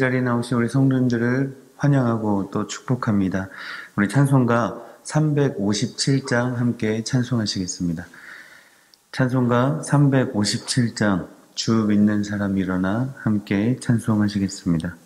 자리에 나오신 우리 성도님들을 환영하고 또 축복합니다. 우리 찬송가 357장 함께 찬송하시겠습니다. 찬송가 357장 주 믿는 사람 일어나 함께 찬송하시겠습니다.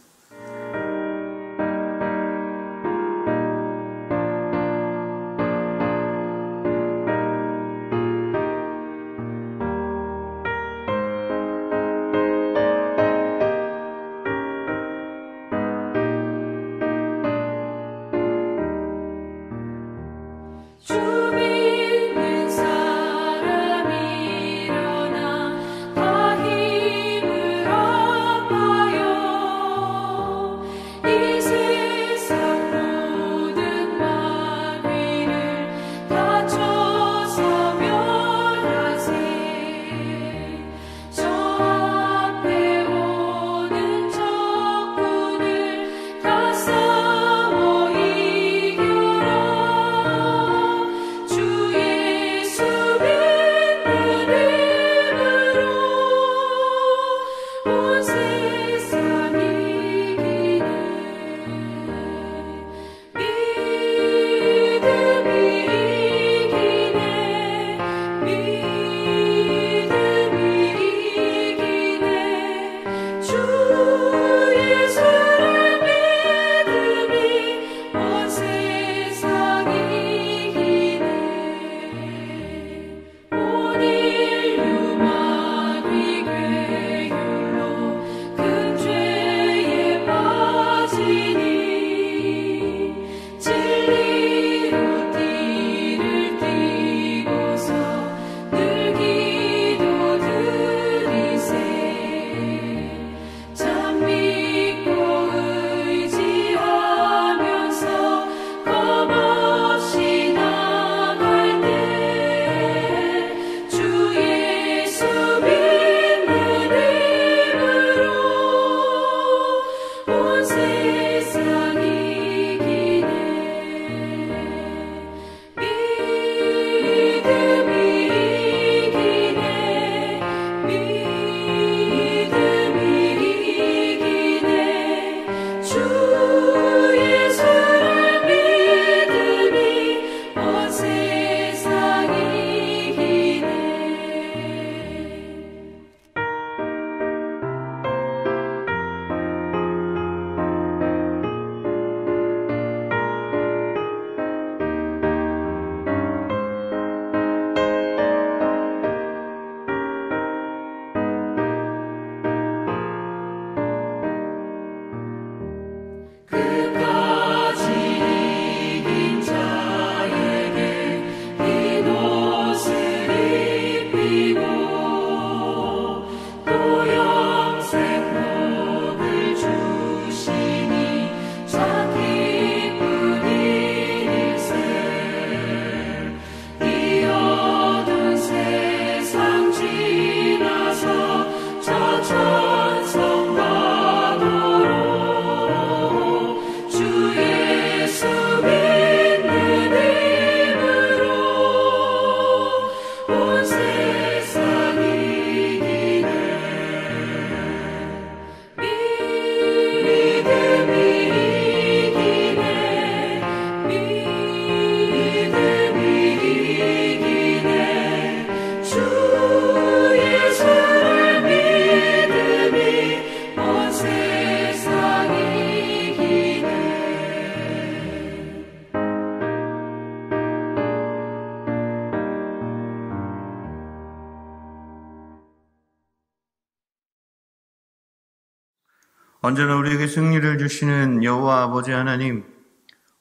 언제나 우리에게 승리를 주시는 여호와 아버지 하나님,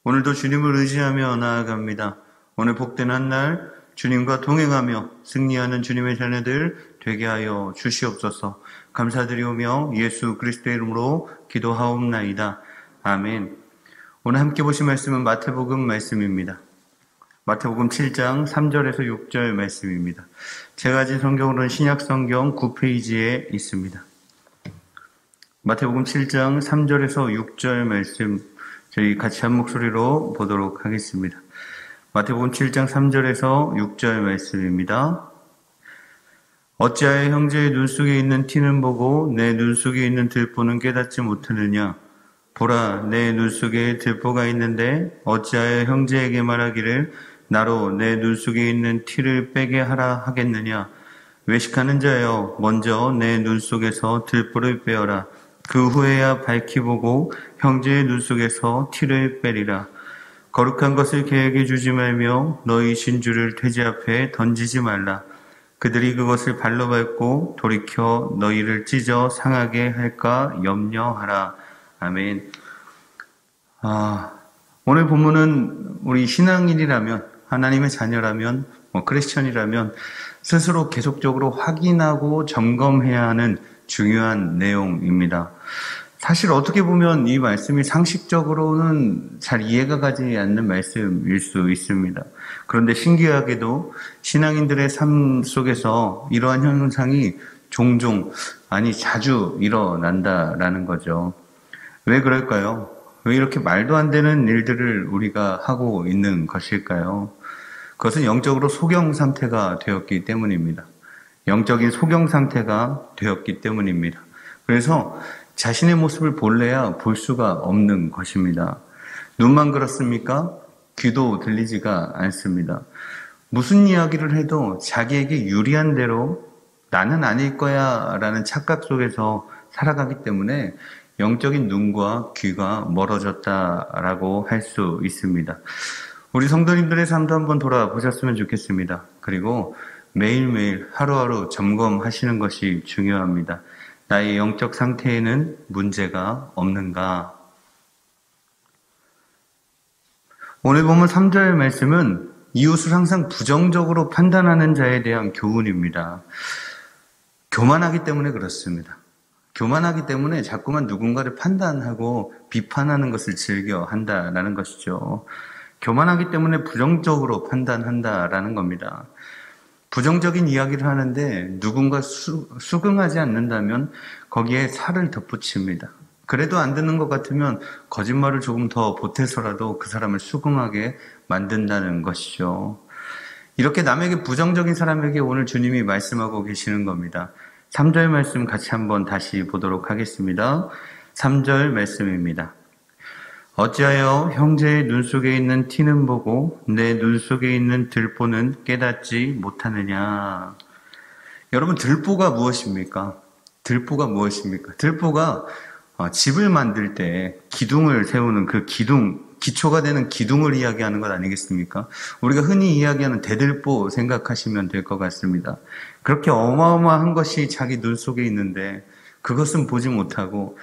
오늘도 주님을 의지하며 나아갑니다. 오늘 복된 한 날 주님과 동행하며 승리하는 주님의 자녀들 되게 하여 주시옵소서. 감사드리오며 예수 그리스도의 이름으로 기도하옵나이다. 아멘. 오늘 함께 보신 말씀은 마태복음 말씀입니다. 마태복음 7장 3절에서 6절 말씀입니다. 제가 가진 성경으로는 신약성경 9페이지에 있습니다. 마태복음 7장 3절에서 6절 말씀 저희 같이 한 목소리로 보도록 하겠습니다. 마태복음 7장 3절에서 6절 말씀입니다. 어찌하여 형제의 눈 속에 있는 티는 보고 내 눈 속에 있는 들보는 깨닫지 못하느냐? 보라, 내 눈 속에 들보가 있는데 어찌하여 형제에게 말하기를 나로 내 눈 속에 있는 티를 빼게 하라 하겠느냐? 외식하는 자여, 먼저 내 눈 속에서 들보를 빼어라. 그 후에야 밝히 보고 형제의 눈 속에서 티를 빼리라. 거룩한 것을 계획해 주지 말며 너희 신주를 돼지 앞에 던지지 말라. 그들이 그것을 발로 밟고 돌이켜 너희를 찢어 상하게 할까 염려하라. 아멘. 오늘 본문은 우리 신앙인이라면, 하나님의 자녀라면, 크리스천이라면 스스로 계속적으로 확인하고 점검해야 하는 중요한 내용입니다. 사실 어떻게 보면 이 말씀이 상식적으로는 잘 이해가 가지 않는 말씀일 수 있습니다. 그런데 신기하게도 신앙인들의 삶 속에서 이러한 현상이 종종, 아니 자주 일어난다라는 거죠. 왜 그럴까요? 왜 이렇게 말도 안 되는 일들을 우리가 하고 있는 것일까요? 그것은 영적으로 소경 상태가 되었기 때문입니다. 영적인 소경 상태가 되었기 때문입니다. 그래서 자신의 모습을 볼래야 볼 수가 없는 것입니다. 눈만 그렇습니까? 귀도 들리지가 않습니다. 무슨 이야기를 해도 자기에게 유리한 대로 나는 아닐 거야 라는 착각 속에서 살아가기 때문에 영적인 눈과 귀가 멀어졌다라고 할 수 있습니다. 우리 성도님들의 삶도 한번 돌아보셨으면 좋겠습니다. 그리고 매일매일 하루하루 점검하시는 것이 중요합니다. 나의 영적 상태에는 문제가 없는가? 오늘 보면 3절 말씀은 이웃을 항상 부정적으로 판단하는 자에 대한 교훈입니다. 교만하기 때문에 그렇습니다. 교만하기 때문에 자꾸만 누군가를 판단하고 비판하는 것을 즐겨 한다라는 것이죠. 교만하기 때문에 부정적으로 판단한다라는 겁니다. 부정적인 이야기를 하는데 누군가 수긍하지 않는다면 거기에 살을 덧붙입니다. 그래도 안 듣는 것 같으면 거짓말을 조금 더 보태서라도 그 사람을 수긍하게 만든다는 것이죠. 이렇게 남에게 부정적인 사람에게 오늘 주님이 말씀하고 계시는 겁니다. 3절 말씀 같이 한번 다시 보도록 하겠습니다. 3절 말씀입니다. 어찌하여 형제의 눈 속에 있는 티는 보고 내 눈 속에 있는 들보는 깨닫지 못하느냐. 여러분, 들보가 무엇입니까? 들보가 무엇입니까? 들보가 집을 만들 때 기둥을 세우는 그 기초가 되는 기둥을 이야기하는 것 아니겠습니까? 우리가 흔히 이야기하는 대들보 생각하시면 될 것 같습니다. 그렇게 어마어마한 것이 자기 눈 속에 있는데 그것은 보지 못하고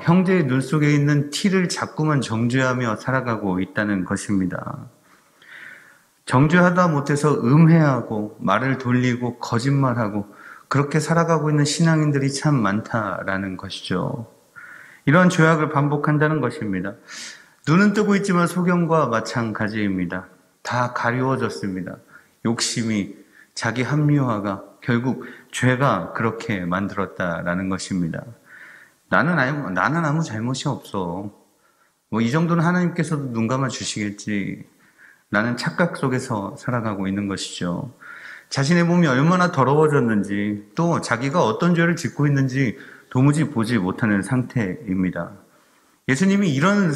형제의 눈 속에 있는 티를 자꾸만 정죄하며 살아가고 있다는 것입니다. 정죄하다 못해서 음해하고 말을 돌리고 거짓말하고 그렇게 살아가고 있는 신앙인들이 참 많다라는 것이죠. 이런 죄악을 반복한다는 것입니다. 눈은 뜨고 있지만 소경과 마찬가지입니다. 다 가리워졌습니다. 욕심이, 자기 합리화가 결국 죄가 그렇게 만들었다라는 것입니다. 나는 아무 잘못이 없어. 이 정도는 하나님께서도 눈 감아 주시겠지. 라는 착각 속에서 살아가고 있는 것이죠. 자신의 몸이 얼마나 더러워졌는지, 또 자기가 어떤 죄를 짓고 있는지 도무지 보지 못하는 상태입니다. 예수님이 이런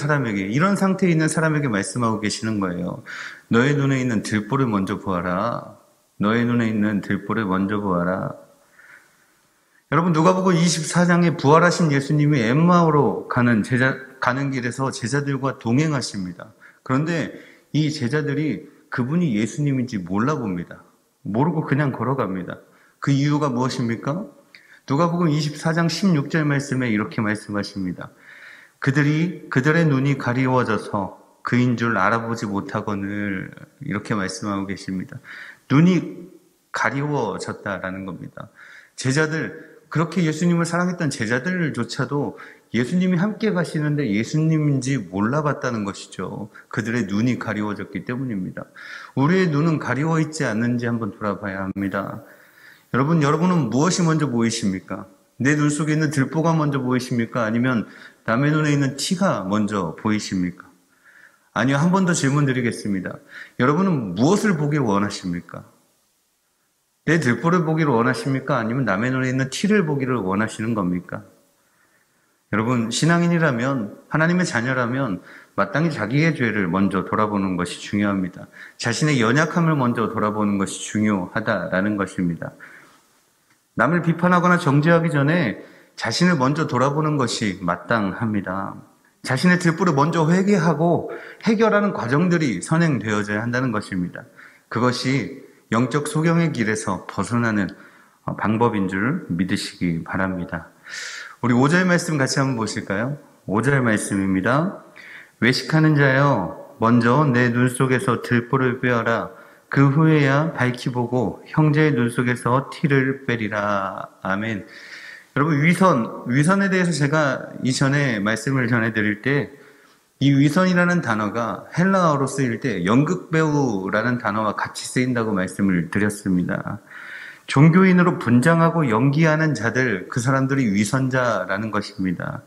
상태에 있는 사람에게 말씀하고 계시는 거예요. 너의 눈에 있는 들보를 먼저 보아라. 너의 눈에 있는 들보를 먼저 보아라. 여러분, 누가복음 24장에 부활하신 예수님이 엠마오로 가는 길에서 제자들과 동행하십니다. 그런데 이 제자들이 그분이 예수님인지 몰라 봅니다. 모르고 그냥 걸어갑니다. 그 이유가 무엇입니까? 누가복음 24장 16절 말씀에 이렇게 말씀하십니다. 그들의 눈이 가리워져서 그인 줄 알아보지 못하거늘, 이렇게 말씀하고 계십니다. 눈이 가리워졌다라는 겁니다. 그렇게 예수님을 사랑했던 제자들조차도 예수님이 함께 가시는데 예수님인지 몰라봤다는 것이죠. 그들의 눈이 가리워졌기 때문입니다. 우리의 눈은 가리워 있지 않는지 한번 돌아봐야 합니다. 여러분은 무엇이 먼저 보이십니까? 내 눈 속에 있는 들보가 먼저 보이십니까? 아니면 남의 눈에 있는 티가 먼저 보이십니까? 아니요, 한 번 더 질문 드리겠습니다. 여러분은 무엇을 보길 원하십니까? 내 들보를 보기를 원하십니까? 아니면 남의 눈에 있는 티를 보기를 원하시는 겁니까? 여러분, 신앙인이라면, 하나님의 자녀라면 마땅히 자기의 죄를 먼저 돌아보는 것이 중요합니다. 자신의 연약함을 먼저 돌아보는 것이 중요하다라는 것입니다. 남을 비판하거나 정죄하기 전에 자신을 먼저 돌아보는 것이 마땅합니다. 자신의 들보를 먼저 회개하고 해결하는 과정들이 선행되어져야 한다는 것입니다. 그것이 영적 소경의 길에서 벗어나는 방법인 줄 믿으시기 바랍니다. 우리 5절 말씀 같이 한번 보실까요? 5절 말씀입니다. 외식하는 자여 먼저 내 눈 속에서 들보를 빼어라. 그 후에야 밝히 보고 형제의 눈 속에서 티를 빼리라. 아멘. 여러분, 위선에 대해서 제가 이전에 말씀을 전해드릴 때 이 위선이라는 단어가 헬라어로 쓰일 때 연극배우라는 단어와 같이 쓰인다고 말씀을 드렸습니다. 종교인으로 분장하고 연기하는 자들, 그 사람들이 위선자라는 것입니다.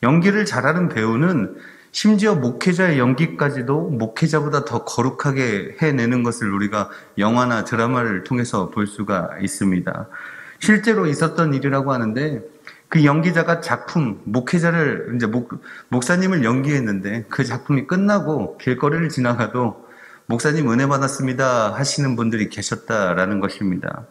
연기를 잘하는 배우는 심지어 목회자의 연기까지도 목회자보다 더 거룩하게 해내는 것을 우리가 영화나 드라마를 통해서 볼 수가 있습니다. 실제로 있었던 일이라고 하는데 그 연기자가 목회자를, 목사님을 연기했는데 그 작품이 끝나고 길거리를 지나가도 목사님 은혜 받았습니다 하시는 분들이 계셨다라는 것입니다.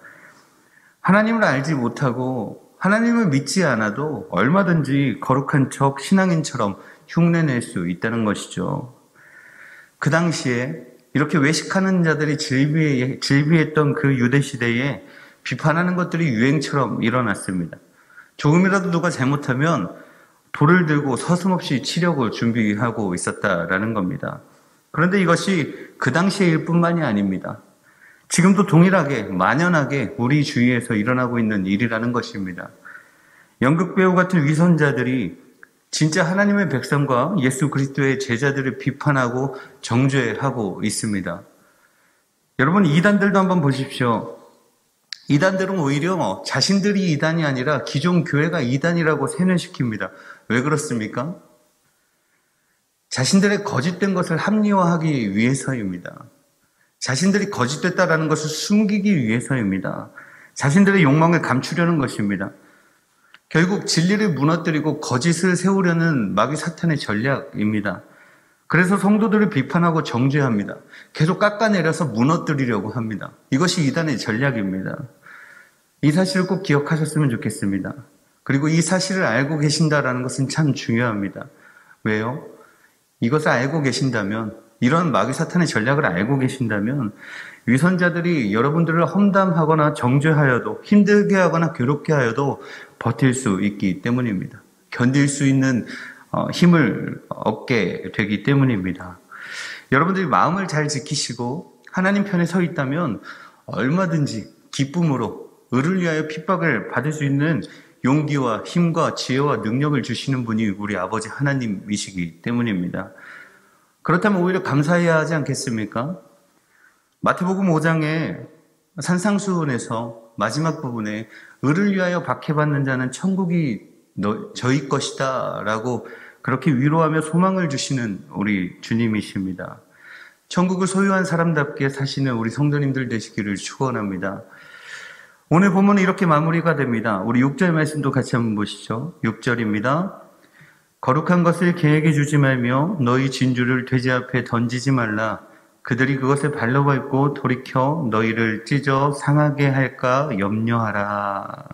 하나님을 알지 못하고 하나님을 믿지 않아도 얼마든지 거룩한 척 신앙인처럼 흉내낼 수 있다는 것이죠. 그 당시에 이렇게 외식하는 자들이 즐비했던 그 유대시대에 비판하는 것들이 유행처럼 일어났습니다. 조금이라도 누가 잘못하면 돌을 들고 서슴없이 치려고 준비하고 있었다라는 겁니다. 그런데 이것이 그 당시의 일뿐만이 아닙니다. 지금도 동일하게 만연하게 우리 주위에서 일어나고 있는 일이라는 것입니다. 연극배우 같은 위선자들이 진짜 하나님의 백성과 예수 그리스도의 제자들을 비판하고 정죄하고 있습니다. 여러분, 이단들도 한번 보십시오. 이단들은 오히려 자신들이 이단이 아니라 기존 교회가 이단이라고 세뇌시킵니다. 왜 그렇습니까? 자신들의 거짓된 것을 합리화하기 위해서입니다. 자신들이 거짓됐다라는 것을 숨기기 위해서입니다. 자신들의 욕망을 감추려는 것입니다. 결국 진리를 무너뜨리고 거짓을 세우려는 마귀 사탄의 전략입니다. 그래서 성도들을 비판하고 정죄합니다. 계속 깎아내려서 무너뜨리려고 합니다. 이것이 이단의 전략입니다. 이 사실을 꼭 기억하셨으면 좋겠습니다. 그리고 이 사실을 알고 계신다라는 것은 참 중요합니다. 왜요? 이것을 알고 계신다면, 이런 마귀 사탄의 전략을 알고 계신다면 위선자들이 여러분들을 험담하거나 정죄하여도, 힘들게 하거나 괴롭게 하여도 버틸 수 있기 때문입니다. 견딜 수 있는 힘을 얻게 되기 때문입니다. 여러분들이 마음을 잘 지키시고 하나님 편에 서 있다면 얼마든지 기쁨으로 의를 위하여 핍박을 받을 수 있는 용기와 힘과 지혜와 능력을 주시는 분이 우리 아버지 하나님이시기 때문입니다. 그렇다면 오히려 감사해야 하지 않겠습니까? 마태복음 5장에 산상수훈에서 마지막 부분에 의를 위하여 박해받는 자는 천국이 저희 것이다 라고 그렇게 위로하며 소망을 주시는 우리 주님이십니다. 천국을 소유한 사람답게 사시는 우리 성도님들 되시기를 축원합니다. 오늘 본문은 이렇게 마무리가 됩니다. 우리 6절 말씀도 같이 한번 보시죠. 6절입니다. 거룩한 것을 계획해 주지 말며 너희 진주를 돼지 앞에 던지지 말라. 그들이 그것을 발로 밟고 돌이켜 너희를 찢어 상하게 할까 염려하라.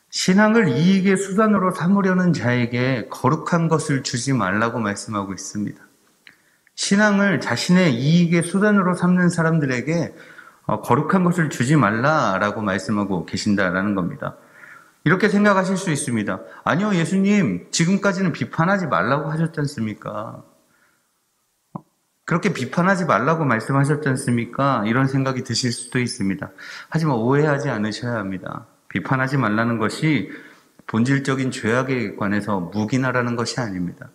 신앙을 이익의 수단으로 삼으려는 자에게 거룩한 것을 주지 말라고 말씀하고 있습니다. 신앙을 자신의 이익의 수단으로 삼는 사람들에게 거룩한 것을 주지 말라라고 말씀하고 계신다라는 겁니다. 이렇게 생각하실 수 있습니다. 아니요, 예수님, 지금까지는 비판하지 말라고 하셨지 않습니까? 그렇게 비판하지 말라고 말씀하셨지 않습니까? 이런 생각이 드실 수도 있습니다. 하지만 오해하지 않으셔야 합니다. 비판하지 말라는 것이 본질적인 죄악에 관해서 묵인하라는 것이 아닙니다.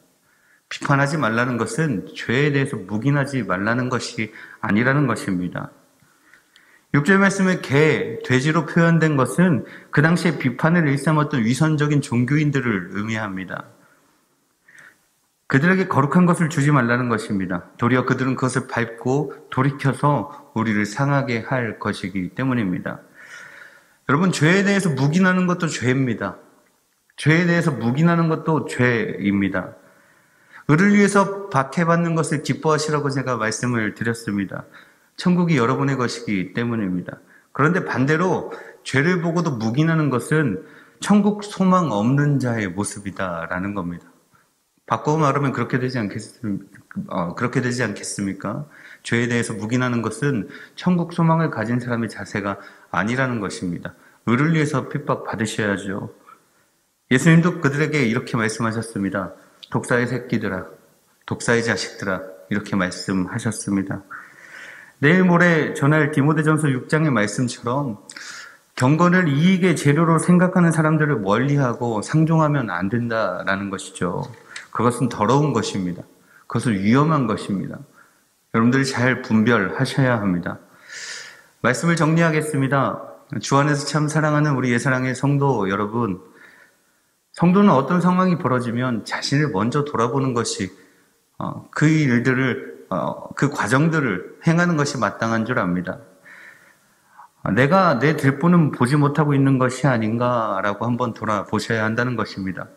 비판하지 말라는 것은 죄에 대해서 묵인하지 말라는 것이 아니라는 것입니다. 6절 말씀에 돼지로 표현된 것은 그 당시에 비판을 일삼았던 위선적인 종교인들을 의미합니다. 그들에게 거룩한 것을 주지 말라는 것입니다. 도리어 그들은 그것을 밟고 돌이켜서 우리를 상하게 할 것이기 때문입니다. 여러분, 죄에 대해서 묵인하는 것도 죄입니다. 죄에 대해서 묵인하는 것도 죄입니다. 의를 위해서 박해받는 것을 기뻐하시라고 제가 말씀을 드렸습니다. 천국이 여러분의 것이기 때문입니다. 그런데 반대로 죄를 보고도 묵인하는 것은 천국 소망 없는 자의 모습이다라는 겁니다. 바꿔 말하면 그렇게 되지 않겠습니까? 죄에 대해서 묵인하는 것은 천국 소망을 가진 사람의 자세가 아니라는 것입니다. 의를 위해서 핍박 받으셔야죠. 예수님도 그들에게 이렇게 말씀하셨습니다. 독사의 새끼들아, 독사의 자식들아, 이렇게 말씀하셨습니다. 내일 모레 전할 디모데전서 6장의 말씀처럼 경건을 이익의 재료로 생각하는 사람들을 멀리하고 상종하면 안 된다라는 것이죠. 그것은 더러운 것입니다. 그것은 위험한 것입니다. 여러분들이 잘 분별하셔야 합니다. 말씀을 정리하겠습니다. 주 안에서 참 사랑하는 우리 예사랑의 성도 여러분, 성도는 어떤 상황이 벌어지면 자신을 먼저 돌아보는 것이 그 일들을, 그 과정들을 행하는 것이 마땅한 줄 압니다. 내가 내 들보는 보지 못하고 있는 것이 아닌가라고 한번 돌아보셔야 한다는 것입니다.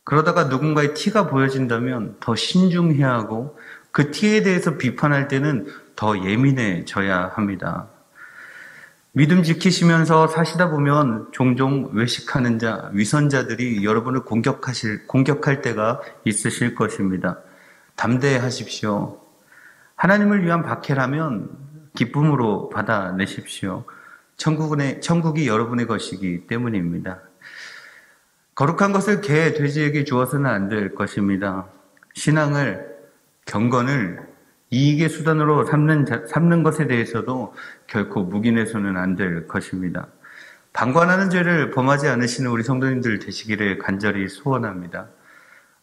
그러다가 누군가의 티가 보여진다면 더 신중해야 하고 그 티에 대해서 비판할 때는 더 예민해져야 합니다. 믿음 지키시면서 사시다 보면 종종 외식하는 자, 위선자들이 여러분을 공격할 때가 있으실 것입니다. 담대하십시오. 하나님을 위한 박해라면 기쁨으로 받아내십시오. 천국이 여러분의 것이기 때문입니다. 거룩한 것을 개, 돼지에게 주어서는 안 될 것입니다. 신앙을, 경건을 이익의 수단으로 삼는 것에 대해서도 결코 묵인해서는 안 될 것입니다. 방관하는 죄를 범하지 않으시는 우리 성도님들 되시기를 간절히 소원합니다.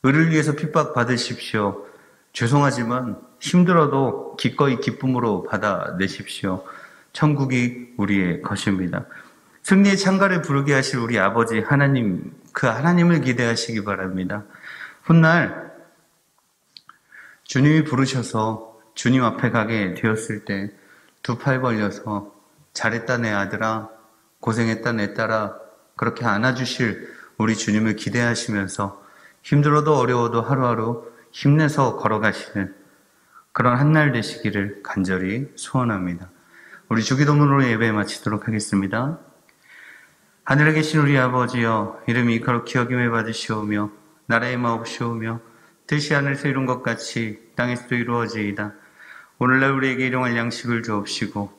의를 위해서 핍박 받으십시오. 죄송하지만 힘들어도 기꺼이 기쁨으로 받아내십시오. 천국이 우리의 것입니다. 승리의 창가를 부르게 하실 우리 아버지 하나님, 그 하나님을 기대하시기 바랍니다. 훗날 주님이 부르셔서 주님 앞에 가게 되었을 때 두 팔 벌려서 잘했다 내 아들아, 고생했다 내 딸아, 그렇게 안아주실 우리 주님을 기대하시면서 힘들어도 어려워도 하루하루 힘내서 걸어가시는 그런 한날 되시기를 간절히 소원합니다. 우리 주기도문으로 예배 마치도록 하겠습니다. 하늘에 계신 우리 아버지여, 이름이 거룩히 여김을 받으시오며 나라의 마옵시오며 뜻이 하늘에서 이룬 것 같이 땅에서도 이루어지이다. 오늘날 우리에게 일용할 양식을 주옵시고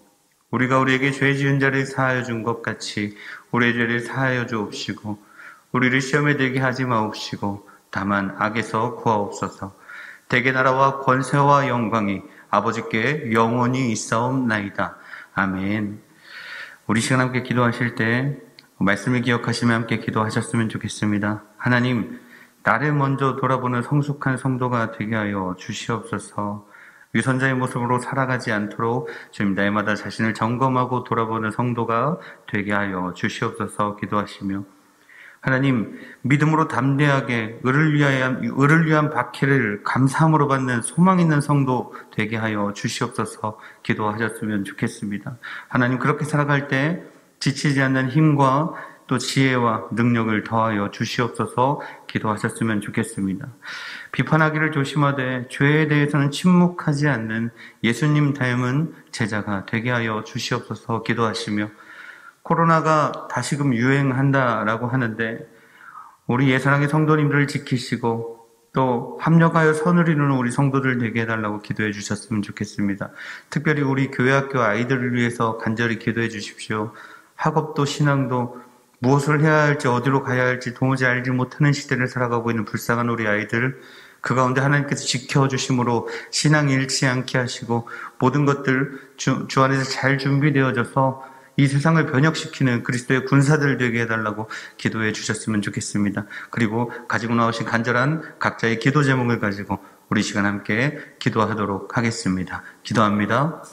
우리가 우리에게 죄 지은 자를 사하여 준 것 같이 우리의 죄를 사하여 주옵시고 우리를 시험에 들게 하지 마옵시고 다만 악에서 구하옵소서. 대개 나라와 권세와 영광이 아버지께 영원히 있사옵나이다. 아멘. 우리 시간 함께 기도하실 때 말씀을 기억하시며 함께 기도하셨으면 좋겠습니다. 하나님, 나를 먼저 돌아보는 성숙한 성도가 되게 하여 주시옵소서. 위선자의 모습으로 살아가지 않도록 주님 날마다 자신을 점검하고 돌아보는 성도가 되게 하여 주시옵소서 기도하시며, 하나님, 믿음으로 담대하게 의를 위한 박해를 감사함으로 받는 소망 있는 성도 되게 하여 주시옵소서 기도하셨으면 좋겠습니다. 하나님, 그렇게 살아갈 때 지치지 않는 힘과 또 지혜와 능력을 더하여 주시옵소서 기도하셨으면 좋겠습니다. 비판하기를 조심하되 죄에 대해서는 침묵하지 않는 예수님 닮은 제자가 되게 하여 주시옵소서 기도하시며, 코로나가 다시금 유행한다라고 하는데 우리 예사랑의 성도님들을 지키시고 또 합력하여 선을 이루는 우리 성도들 되게 해달라고 기도해 주셨으면 좋겠습니다. 특별히 우리 교회학교 아이들을 위해서 간절히 기도해 주십시오. 학업도 신앙도 무엇을 해야 할지 어디로 가야 할지 도무지 알지 못하는 시대를 살아가고 있는 불쌍한 우리 아이들, 그 가운데 하나님께서 지켜주심으로 신앙이 잃지 않게 하시고 모든 것들 주 안에서 잘 준비되어져서 이 세상을 변혁시키는 그리스도의 군사들 되게 해달라고 기도해 주셨으면 좋겠습니다. 그리고 가지고 나오신 간절한 각자의 기도 제목을 가지고 우리 시간 함께 기도하도록 하겠습니다. 기도합니다.